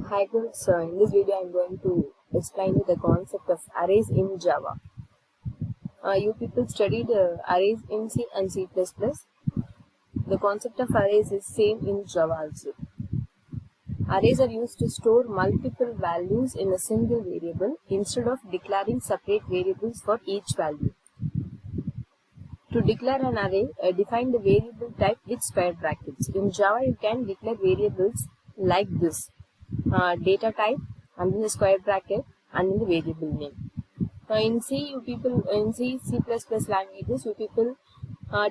Hi girls, in this video I am going to explain you the concept of arrays in Java. You people studied arrays in C and C++. The concept of arrays is same in Java also. Arrays are used to store multiple values in a single variable instead of declaring separate variables for each value. To declare an array, define the variable type with square brackets. In Java, you can declare variables like this. Data type and then the square bracket and then the variable name. In C, C++ languages, you people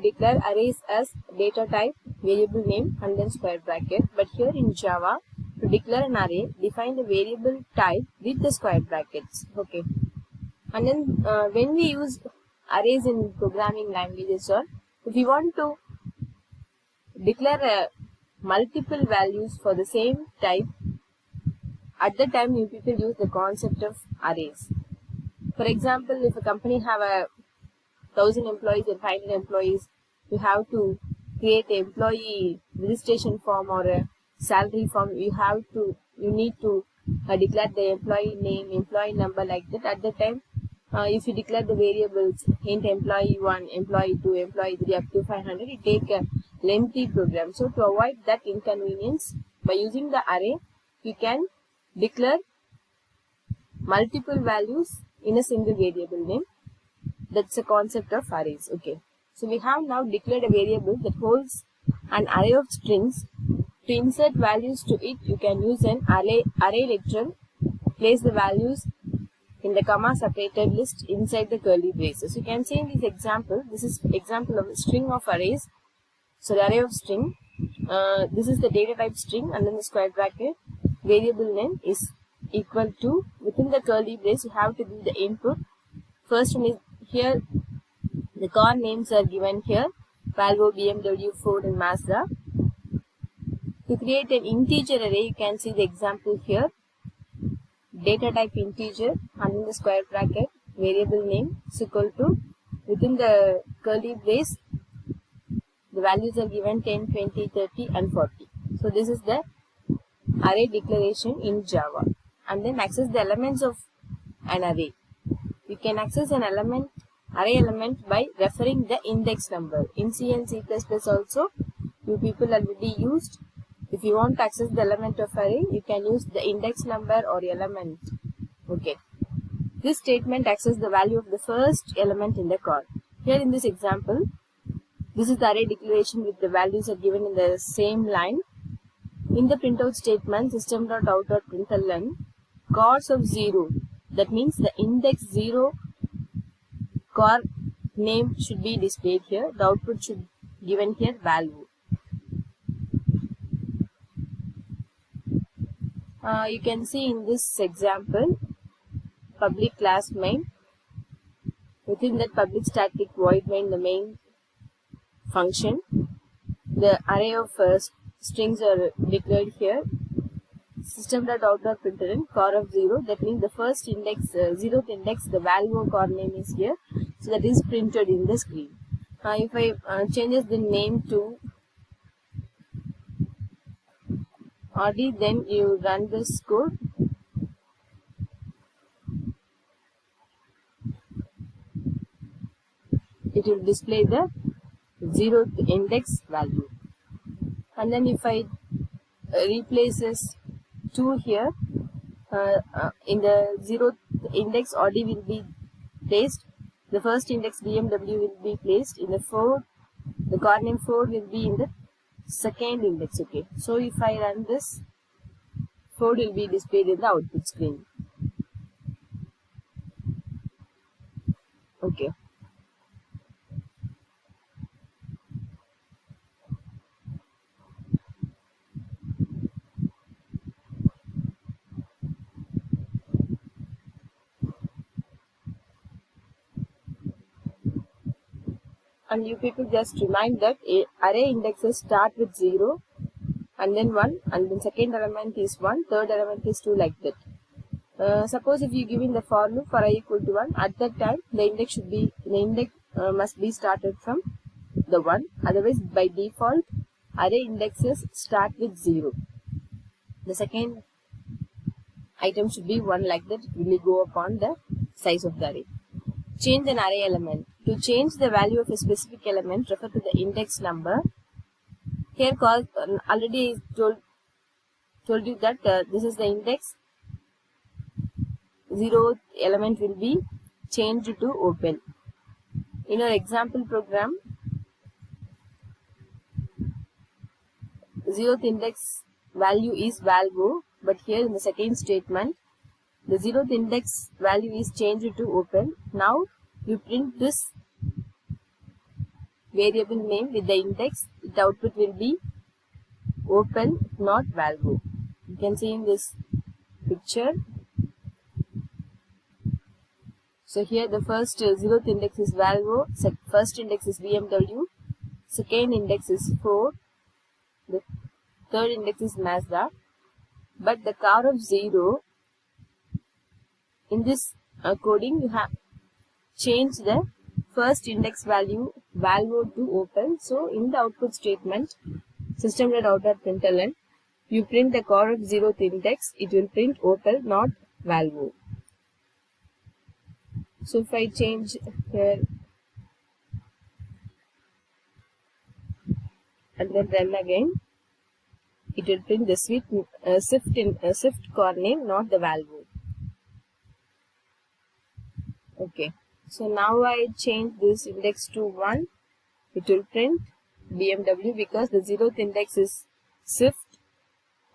declare arrays as data type, variable name and then square bracket. But here in Java, to declare an array, define the variable type with the square brackets. Okay. And then when we use arrays in programming languages, or if you want to declare multiple values for the same type, at the time you people use the concept of arrays. For example, if a company have 1,000 employees and 500 employees, you have to create an employee registration form or a salary form. You need to declare the employee name, employee number, like that. At the time, if you declare the variables int employee 1, employee 2, employee 3 up to 500, it take a lengthy program. So to avoid that inconvenience, by using the array, you can declare multiple values in a single variable name. That's the concept of arrays. Okay. So we have now declared a variable that holds an array of strings. To insert values to it, you can use an array literal. Place the values in the comma separated list inside the curly braces. You can see in this example, this is example of a string of arrays. So the array of string, this is the data type string and then the square bracket. Variable name is equal to, within the curly brace you have to give the input. First one is here, the car names are given here, Volvo, BMW, Ford and Mazda. To create an integer array, you can see the example here. Data type integer and in the square bracket, variable name is equal to, within the curly brace, the values are given 10, 20, 30 and 40. So this is the array declaration in Java. And then access the elements of an array. You can access an array element by referring the index number. In C and C++ also, you people already used. If you want to access the element of array, you can use the index number or element. Okay. This statement accesses the value of the first element in the car. Here in this example, this is the array declaration with the values are given in the same line. In the printout statement, system.out.println, cars of 0. That means the index 0 car name should be displayed here. The output should be given here value. You can see in this example, public class main. Within that public static void main, the main function. The array of strings are declared here. System.out.println car of 0. That means the first index, 0th index, the value of car name is here. So that is printed in the screen. If I changes the name to RD, then you run this code. It will display the 0th index value. And then if I replaces 2 here, in the 0th index RD will be placed. The first index BMW will be placed in the 4. The car name 4 will be in the second index. Okay. So if I run this, 4 will be displayed in the output screen. Okay. And you people just remind that array indexes start with 0 and then 1 and then second element is 1, third element is 2, like that. Suppose if you give in the for loop for I equal to 1, at that time the index must be started from the 1. Otherwise by default array indexes start with 0. The second item should be 1, like that it will go upon the size of the array. Change an array element. To change the value of a specific element, refer to the index number. Here already told you that this is the index. 0th element will be changed to open. In our example program, 0th index value is valgo, but here in the second statement, the 0th index value is changed to open. Now you print this variable name with the index. The output will be open, not valgo. You can see in this picture. So here the first 0th index is valgo, first index is BMW, second index is Ford, the third index is Mazda. But the car of 0, in this coding you have changed the first index value valgo to open. So in the output statement, system.out.println, you print the car of 0th index, it will print open, not valgo. So if I change here and then run again, it will print the Swift car name, not the value. Okay. So now I change this index to 1. It will print BMW because the 0th index is Swift,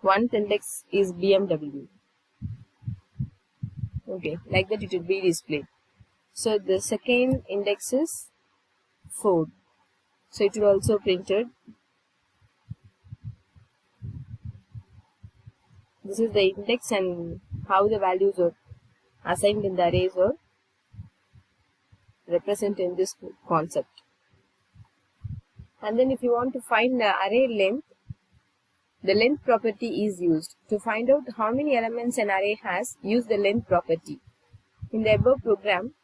1th index is BMW. Okay, like that it will be displayed. So the second index is Ford. So it will also printed. This is the index and how the values are assigned in the arrays or represent in this concept. And then if you want to find the array length, the length property is used. To find out how many elements an array has, use the length property. In the above program,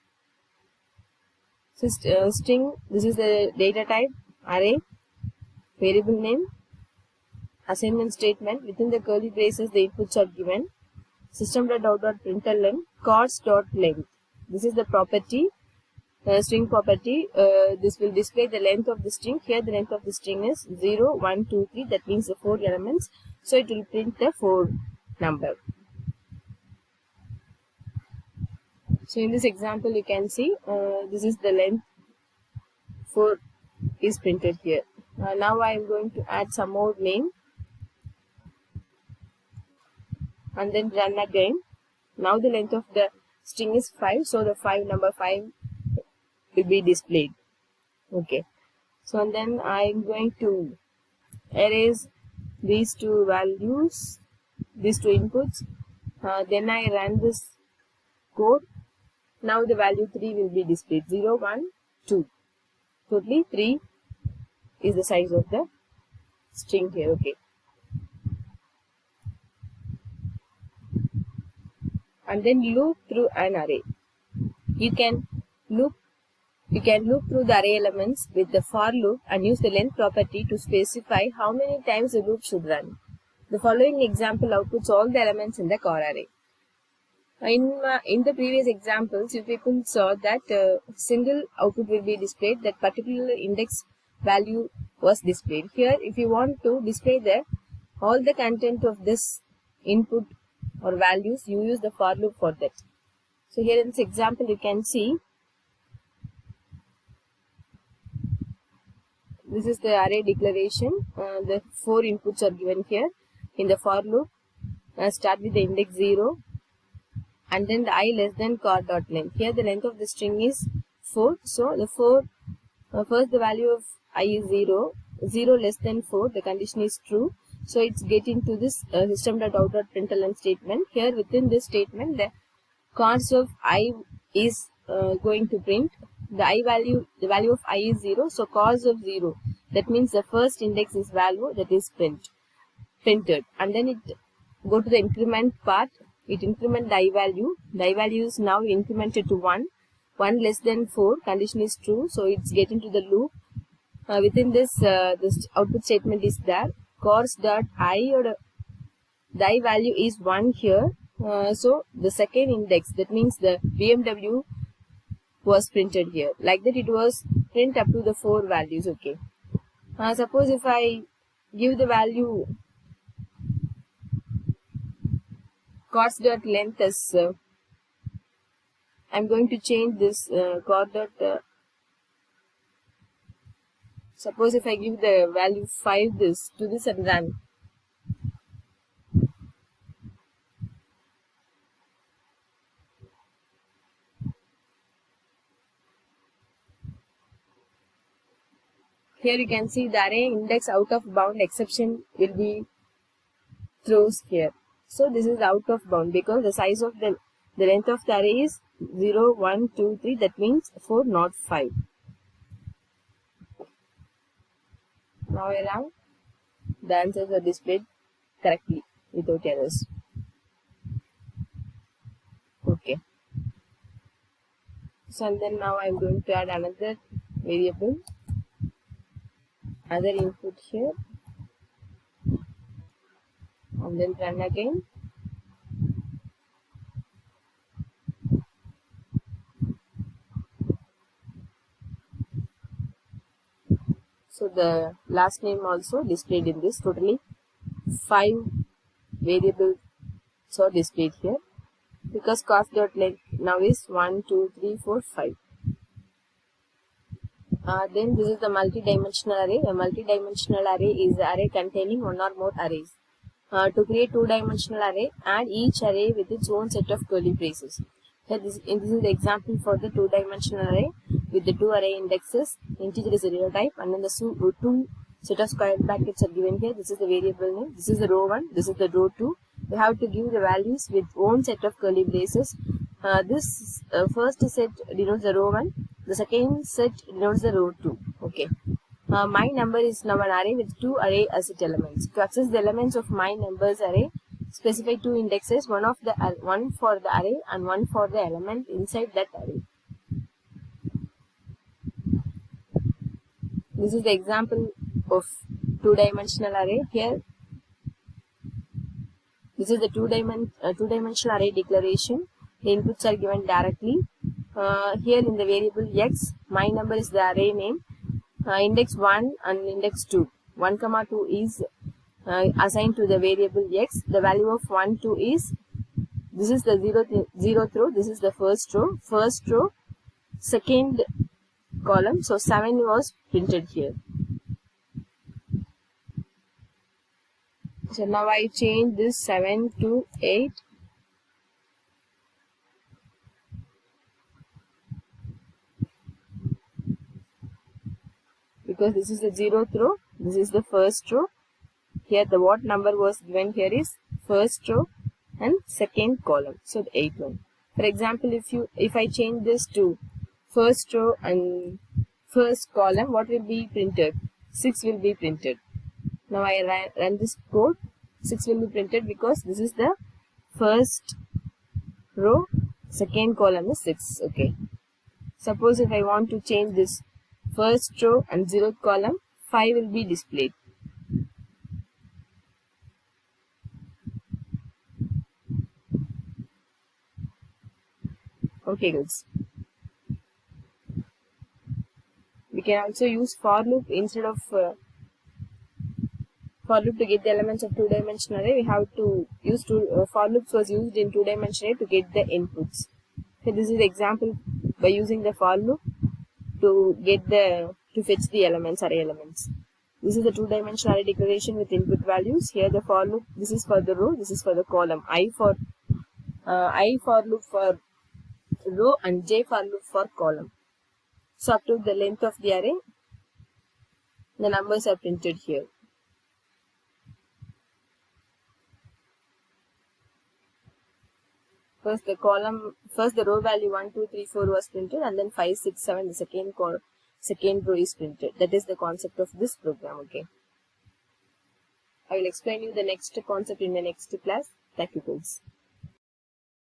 string, this is the data type, array, variable name, assignment statement, within the curly braces the inputs are given, system.out.println, cost.length. This is the property, string property. This will display the length of the string. Here the length of the string is 0, 1, 2, 3, that means the 4 elements. So it will print the 4 number. So in this example you can see this is the length 4 is printed here. Now I am going to add some more name and then run again. Now the length of the string is 5, so the number 5 will be displayed. Okay, so and then I am going to erase these two values, these two inputs. Then I run this code. Now the value 3 will be displayed, 0, 1, 2. Totally 3 is the size of the string here. Okay. And then loop through an array. You can loop through the array elements with the for loop and use the length property to specify how many times the loop should run. The following example outputs all the elements in the core array. In the previous examples, you people saw that single output will be displayed, that particular index value was displayed. Here, if you want to display all the content of this input or values, you use the for loop for that. So here in this example, you can see this is the array declaration. The 4 inputs are given here in the for loop. Start with the index 0. And then the I less than car.length. Here the length of the string is 4. So the 4, first the value of I is 0. 0 less than 4, the condition is true. So it's getting to this system.out.println statement. Here within this statement, the cars of I is going to print. The value of I is 0. So cos of 0. That means the first index is value, that is printed. And then it go to the increment part. It increment the I value. The I value is now incremented to 1. 1 less than 4, condition is true. So it's getting to the loop. Within this output statement is there. Cors dot I, or the I value is 1 here. So the second index, that means the BMW was printed here. Like that it was print up to the 4 values. Okay. Suppose if I give the value cost.length as I'm going to change this suppose if I give the value 5 this to this and run. Here you can see the array index out of bound exception will be throws here. So this is out of bound because the size of the length of the array is 0, 1, 2, 3. That means 4, not 5. Now around the answers are displayed correctly without errors. Okay. So and then now I am going to add another variable, other input here, and then run again. So the last name also displayed in this. Totally 5 variables are displayed here because cost.length now is 1, 2, 3, 4, 5. Then this is the multi-dimensional array. A multi-dimensional array is an array containing one or more arrays. To create two-dimensional array, add each array with its own set of curly braces. Here this is the example for the two-dimensional array with the 2 array indexes. Integer is a real type, and then the 2 set of square brackets are given here. This is the variable name. This is the row 1. This is the row 2. We have to give the values with own set of curly braces. This first set denotes the row 1. The second set denotes the row 2. Okay. My number is now an array with 2 array asset elements. To access the elements of my numbers array, specify 2 indexes, one for the array and one for the element inside that array. This is the example of two-dimensional array. Here, this is the two-dimensional array declaration. The inputs are given directly. Here in the variable x, my number is the array name. Index 1 and index 2. 1, 2 is assigned to the variable x. The value of 1, 2 is, this is the 0th row, this is the first row, second column. So 7 was printed here. So now I change this 7 to 8. Because this is the 0th row, this is the first row. Here the what number was given here is first row and second column, so the 8th one. For example, if I change this to first row and first column, what will be printed? 6 will be printed. Now I run this code. 6 will be printed because this is the first row, second column is 6. Okay. Suppose if I want to change this first row and 0th column, 5 will be displayed. Okay guys. We can also use for loop instead of for loop to get the elements of two-dimensional array. We have to use for loops was used in two-dimensional array to get the inputs. So this is the example by using the for loop to fetch the elements, array elements. This is the two-dimensional array declaration with input values. Here the for loop, this is for the row, this is for the column. I for loop for row and j for loop for column. So up to the length of the array, the numbers are printed here. First the row value 1, 2, 3, 4 was printed, and then 5, 6, 7, the second row is printed. That is the concept of this program. Okay. I will explain you the next concept in the next class. Thank you guys.